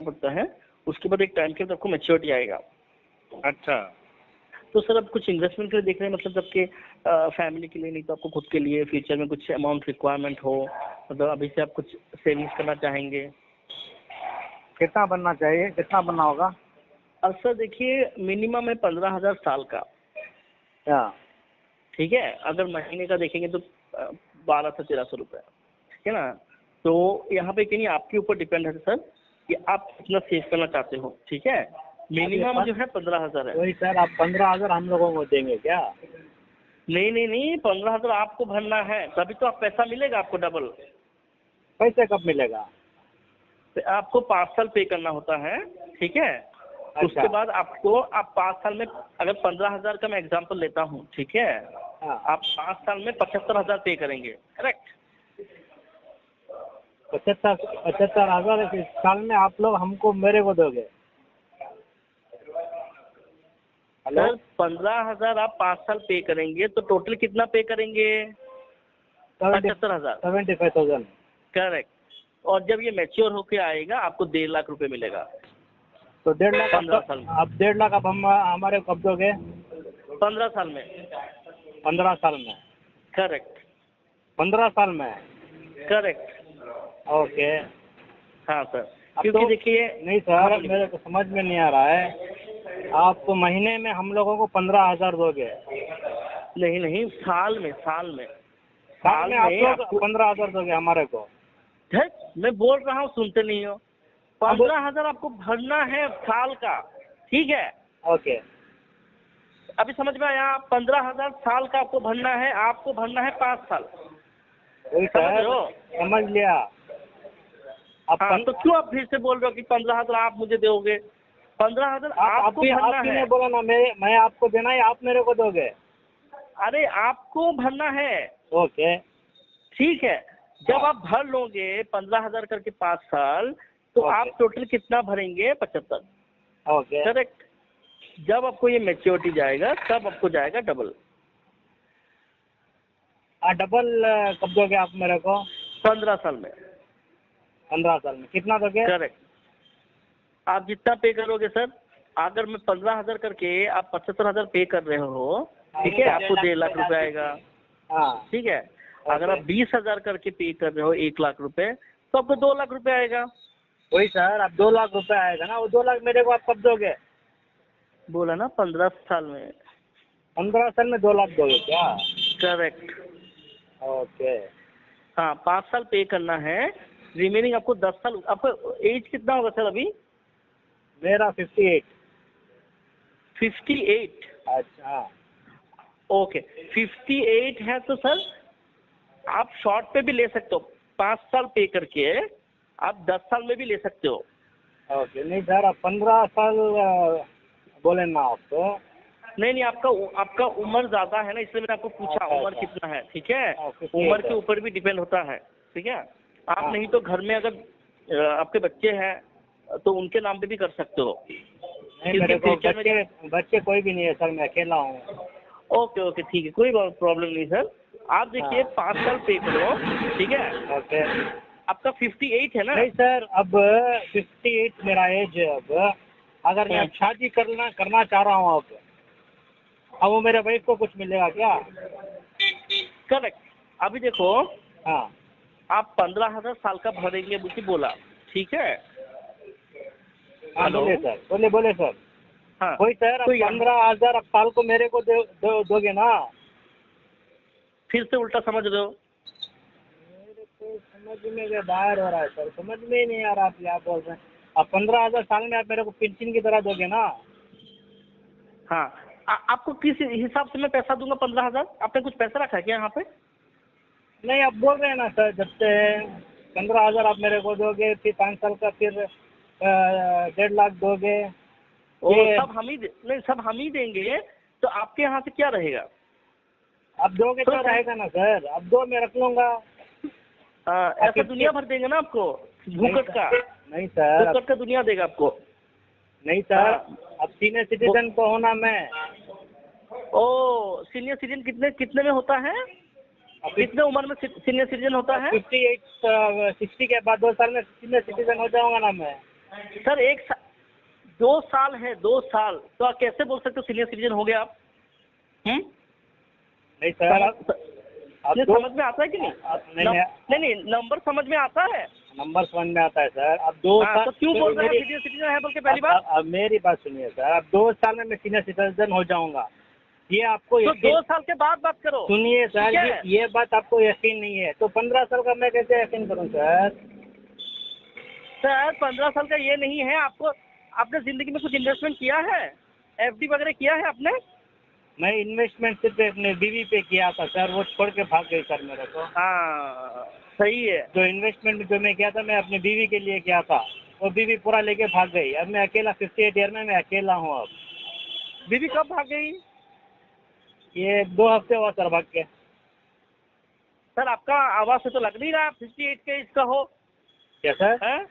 पड़ता है, उसके बाद एक टाइम के बाद आपको मैच्योरिटी आएगा। अच्छा। तो सर अब कुछ इन्वेस्टमेंट के लिए देख रहे हैं, मतलब आपके फैमिली के लिए, नहीं तो आपको खुद के लिए फ्यूचर में कुछ अमाउंट रिक्वायरमेंट हो, मतलब अभी से आप कुछ सेविंग्स करना चाहेंगे? कितना बनना चाहिए, कितना बनना होगा? अब सर देखिए, मिनिमम है 15,000 साल का, क्या? ठीक है। अगर महीने का देखेंगे तो 1200-1300 रुपये, ठीक है ना। तो यहाँ पे कहीं आपके ऊपर डिपेंड है सर कि आप कितना सेव करना चाहते हो, ठीक है। मिनिमम जो है 15,000 है। वही सर, आप 15,000 हम लोगों को देंगे क्या? नहीं नहीं नहीं, 15,000 आपको भरना है, तभी तो आप पैसा मिलेगा आपको डबल। पैसे कब मिलेगा? तो आपको 5 साल पे करना होता है, ठीक है। अच्छा। उसके बाद आपको, आप 5 साल में, अगर 15,000 का मैं एग्जांपल लेता हूँ, ठीक है, हाँ। आप 5 साल में 75,000 पे करेंगे, करेक्ट। 75,000 इस साल में आप लोग हमको, मेरे को दोगे? हेलो? सर 15,000 आप 5 साल पे करेंगे तो टोटल कितना पे करेंगे? 75,000। 75,000। करेक्ट। और जब ये मैच्योर होके आएगा आपको 1.5 लाख रुपए मिलेगा। तो 1.5 लाख 15 साल में। आप 1.5 लाख आप हम हमारे कब दोगे? 15 साल में। 15 साल में? करेक्ट। 15 साल में? करेक्ट। ओके। हाँ सर, अब क्योंकि तो देखिए। नहीं सर, मेरे को समझ में नहीं आ रहा है। आप महीने में हम लोगों को 15,000 दोगे? नहीं नहीं, साल में, साल में। साल में आप लोग 15,000 दोगे हमारे को? मैं बोल रहा हूँ, सुनते नहीं हो। 15,000 आपको भरना है साल का, ठीक है। ओके। अभी समझ में आया? 15,000 साल का आपको भरना है, आपको भरना है 5 साल। वही सर, समझ लिया। हाँ, तो क्यों आप फिर से बोल रहे हो कि 15,000 आप मुझे दोगे? 15,000 आपको भरना आपने है। बोला ना, मैं आपको देना है, आप मेरे को दोगे? अरे आपको भरना है। ओके। ठीक है। जब आप भर लोगे 15,000 करके 5 साल, तो आप टोटल कितना भरेंगे? 75। ओके। करेक्ट। जब आपको ये मैच्योरिटी जाएगा तब आपको जाएगा डबल। डबल कब दोगे आप मेरे को? 15 साल में। 15 साल में कितना दोगे? करेक्ट। आप जितना पे करोगे सर, अगर मैं 15,000 करके आप 75,000 पे कर रहे हो, ठीक है, आपको 1.5 लाख रुपए आएगा। हाँ। ठीक है। अगर आप 20,000 करके पे कर रहे हो 1 लाख रुपए, तो आपको 2 लाख रुपए आएगा। वही सर, अब 2 लाख रुपए आएगा ना, वो 2 लाख मेरे को आप कब दोगे? बोला ना 15 साल में। 15 साल में 2 लाख दोगे क्या? करेक्ट। ओके। हाँ, 5 साल पे करना है, रिमेनिंग आपको 10 साल। आपको एज कितना होगा सर अभी? मेरा 58। 58। अच्छा। ओके, 58 है तो सर आप शॉर्ट पे भी ले सकते हो। 5 साल पे करके आप 10 साल में भी ले सकते हो। ओके। नहीं सर, अब 15 साल बोले ना आप तो। नहीं नहीं, आपका उम्र ज्यादा है ना, इसलिए मैंने आपको पूछा उम्र कितना है, ठीक है। उम्र के ऊपर भी डिपेंड होता है, ठीक है। आप नहीं तो घर में अगर आपके बच्चे हैं तो उनके नाम पे भी कर सकते हो। नहीं, मेरे को बच्चे कोई भी नहीं है सर, मैं अकेला हूँ। ओके ओके, ठीक है, कोई प्रॉब्लम नहीं सर। आप देखिए 5 साल पे करो, ठीक है। ओके। आपका 58 है ना? नहीं सर, अब 58 मेरा एज है। अब अगर मैं शादी करना चाह रहा हूँ अब वो मेरे वाइफ को कुछ मिलेगा क्या? करेक्ट। अभी देखो, हाँ। आप 15,000 साल का भरेंगे मुझे बोला, ठीक है। हेलो। बोले सर, बोले सर। हाँ, वही सर, अब 15,000 अब साल को मेरे को दोगे ना? फिर से उल्टा समझ रहे हो? मेरे को समझ में के बाहर हो रहा है सर, समझ में ही नहीं आ रहा आप क्या बोल रहे हैं। अब 15,000 साल में आप मेरे को पेंशन की तरह दोगे ना? हाँ, आपको किस हिसाब से मैं पैसा दूंगा 15,000? आपने कुछ पैसा रखा है क्या यहाँ पे? नहीं, आप बोल रहे हैं ना सर, जब से 15,000 आप मेरे को दोगे, फिर 5 साल का फिर 1.5 लाख दोगे। सब हम ही नहीं, सब हम ही देंगे, तो आपके यहाँ से क्या रहेगा? आप दोगे तो रहेगा ना सर, अब दो मैं रख लूंगा। ऐसा दुनिया भर देंगे ना आपको, भूकट का। नहीं सर, भूकट का दुनिया देगा आपको। नहीं सर, अब सीनियर सिटीजन को होना मैं। ओ, सीनियर सिटीजन कितने में होता है? कितने उम्र में सीनियर सिटीजन होता है? 58 60 के बाद 2 साल में सीनियर सिटीजन हो जाऊंगा ना मैं। सर 2 साल है, 2 साल, तो आप कैसे बोल सकते हो सीनियर सिटीजन हो गए आप? नहीं सर, आप समझ में आता है कि नहीं? नहीं, नंबर समझ में आता है, नंबर समझ में आता है सर। अब 2 साल तो क्यों बोल रहे हैं सीनियर सिटीजन है बोल के पहली बार? अब मेरी बात सुनिए सर, अब 2 साल में मैं सीनियर सिटीजन हो जाऊंगा, ये आपको तो 2 साल के बाद बात करो। सुनिए सर, ये बात आपको यकीन नहीं है तो 15 साल का मैं कैसे यकीन करूं सर? सर 15 साल का ये नहीं है, आपने जिंदगी में कुछ इन्वेस्टमेंट किया है, एफडी वगैरह किया है आपने? मैं इन्वेस्टमेंट सिर्फ अपने बीवी पे किया था सर, वो छोड़ के भाग गई सर मेरे को। हाँ सही है। जो इन्वेस्टमेंट जो मैं किया था मैं अपनी बीवी के लिए किया था, वो बीवी पूरा लेके भाग गई। अब मैं अकेला 58 ईयर में मैं अकेला हूँ। अब बीवी कब भाग गई? ये 2 हफ्ते हुआ सर भाग के। सर आपका आवाज से तो लग नहीं रहा आप 58 के एज का हो। क्या सर? हैं?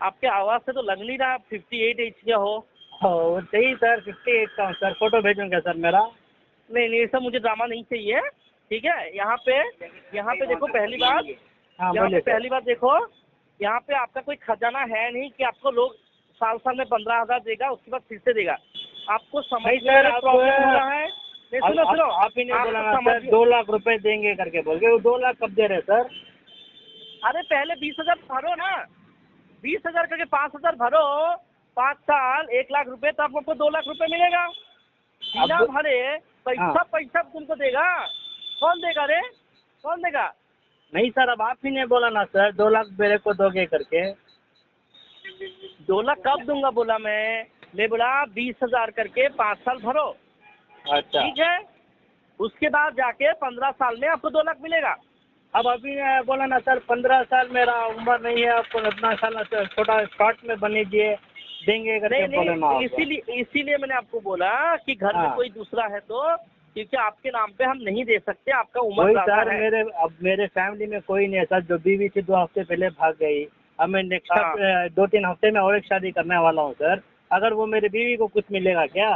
आपके आवाज से तो लग नहीं रहा आप 58 एज का हो। सही सर, 58 का हूँ सर। फोटो भेजूंगा सर मेरा? नहीं सर, मुझे ड्रामा नहीं चाहिए, ठीक है। यहाँ पे देखो, पहली बात देखो, यहाँ पे आपका कोई खजाना है नहीं कि आपको लोग साल में 15,000 देगा, उसके बाद फिर से देगा। आपको समझ में प्रॉब्लम हो रहा है। सुनो, आप ही ने बोला ना सर 2 लाख रुपए देंगे करके बोल के, वो 2 लाख कब दे रहे सर? अरे पहले 20,000 भरो ना, 20,000 करके 5,000 भरो, 5 साल 1 लाख रुपए, तब आपको 2 लाख रुपए मिलेगा। बिना भरे पैसा तुमको देगा? कौन देगा रे? कौन देगा? नहीं सर, अब आप ही ने बोला ना सर 2 लाख मेरे को दोगे करके। 2 लाख कब दूंगा बोला मैं बोला 20,000 करके 5 साल भरो। अच्छा ठीक है, उसके बाद जाके 15 साल में आपको 2 लाख मिलेगा। अब अभी बोला ना सर 15 साल मेरा उम्र नहीं है, आपको इतना साल छोटा शॉर्ट में बनीजिए देंगे करके बोले ना। इसीलिए मैंने आपको बोला कि घर में कोई दूसरा है तो, क्योंकि आपके नाम पे हम नहीं दे सकते, आपका उम्र ज़्यादा है। मेरे फैमिली में कोई नहीं है सर। जो बीवी थी 2 हफ्ते पहले भाग गई। अब मैं नेक्स्ट 2-3 हफ्ते में और एक शादी करने वाला हूँ सर। अगर वो मेरी बीवी को कुछ मिलेगा क्या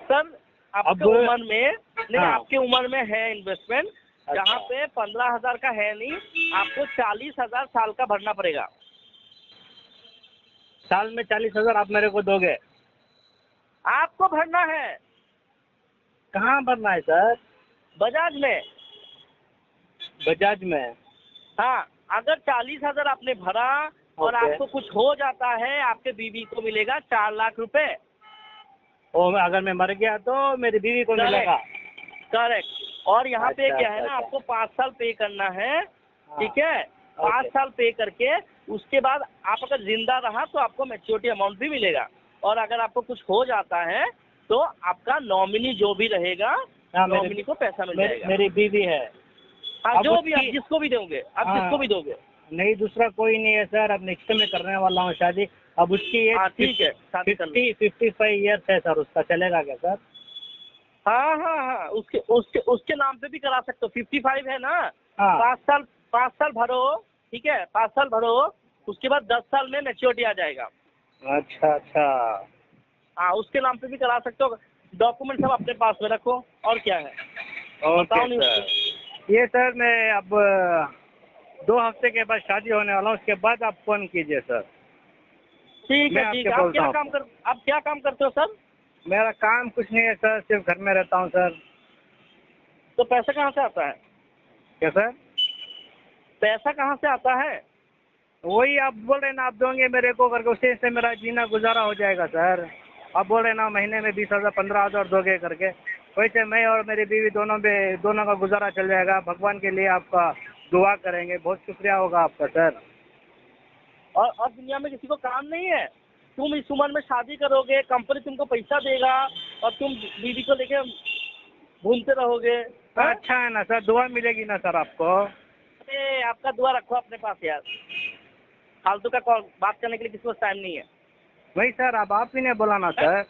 सर? आपके उम्र में नहीं, आपके उम्र में है इन्वेस्टमेंट, जहाँ पे 15,000 का है नहीं, आपको 40,000 साल का भरना पड़ेगा। साल में 40,000 आप मेरे को दोगे? आपको भरना है। कहाँ भरना है सर? बजाज में। बजाज में? हाँ, अगर 40,000 आपने भरा और आपको कुछ हो जाता है, आपके बीवी को मिलेगा 4 लाख रुपए। और अगर मैं मर गया तो मेरी बीवी को मिलेगा? करेक्ट। और यहाँ पे क्या है ना, आपको 5 साल पे करना है, ठीक है। 5 साल पे करके उसके बाद आप अगर जिंदा रहा तो आपको मैच्योरिटी अमाउंट भी मिलेगा। और अगर आपको कुछ हो जाता है तो आपका नॉमिनी जो भी रहेगा, नॉमिनी को पैसा मिल जाएगा। मेरी बीवी है। हाँ, जो भी आप जिसको भी दोगे, आप जिसको भी दोगे। नहीं, दूसरा कोई नहीं है सर। अब नेक्स्ट में करने वाला हूँ शादी। अब उसकी एज ठीक है, 55 ईयर्स है सर। उसका चलेगा क्या सर? हाँ, उसके नाम पे भी करा सकते हो। 55 है ना? 5 साल भरो, ठीक है। 5 साल भरो, उसके बाद 10 साल में मैच्योरिटी आ जाएगा। अच्छा। हाँ, उसके नाम पे भी करा सकते हो। डॉक्यूमेंट सब अपने पास में रखो। और क्या है? बताओ नहीं। ये सर मैं अब 2 हफ्ते के बाद शादी होने वाला हूँ, उसके बाद आप फोन कीजिए सर। ठीक है। आप क्या काम करते हो सर? मेरा काम कुछ नहीं है सर, सिर्फ घर में रहता हूँ सर। तो पैसा कहाँ से आता है? क्या सर? पैसा कहाँ से आता है? वही आप बोल रहे ना, आप दोगे मेरे को करके, उसी से मेरा जीना गुजारा हो जाएगा सर। आप बोल रहे ना महीने में 20,000 15,000 दोगे करके, वैसे मैं और मेरी बीवी दोनों का गुजारा चल जाएगा। भगवान के लिए आपका दुआ करेंगे, बहुत शुक्रिया होगा आपका सर। और दुनिया में किसी को काम नहीं है? तुम इस उम्र में शादी करोगे, कंपनी तुमको पैसा देगा और तुम बीवी को लेके घूमते रहोगे। अच्छा है ना सर, दुआ मिलेगी ना सर आपको? अरे आपका दुआ रखो अपने पास यार, फालतू का बात करने के लिए किसी को टाइम नहीं है। वही सर, अब आप ही ने बोला ना सर।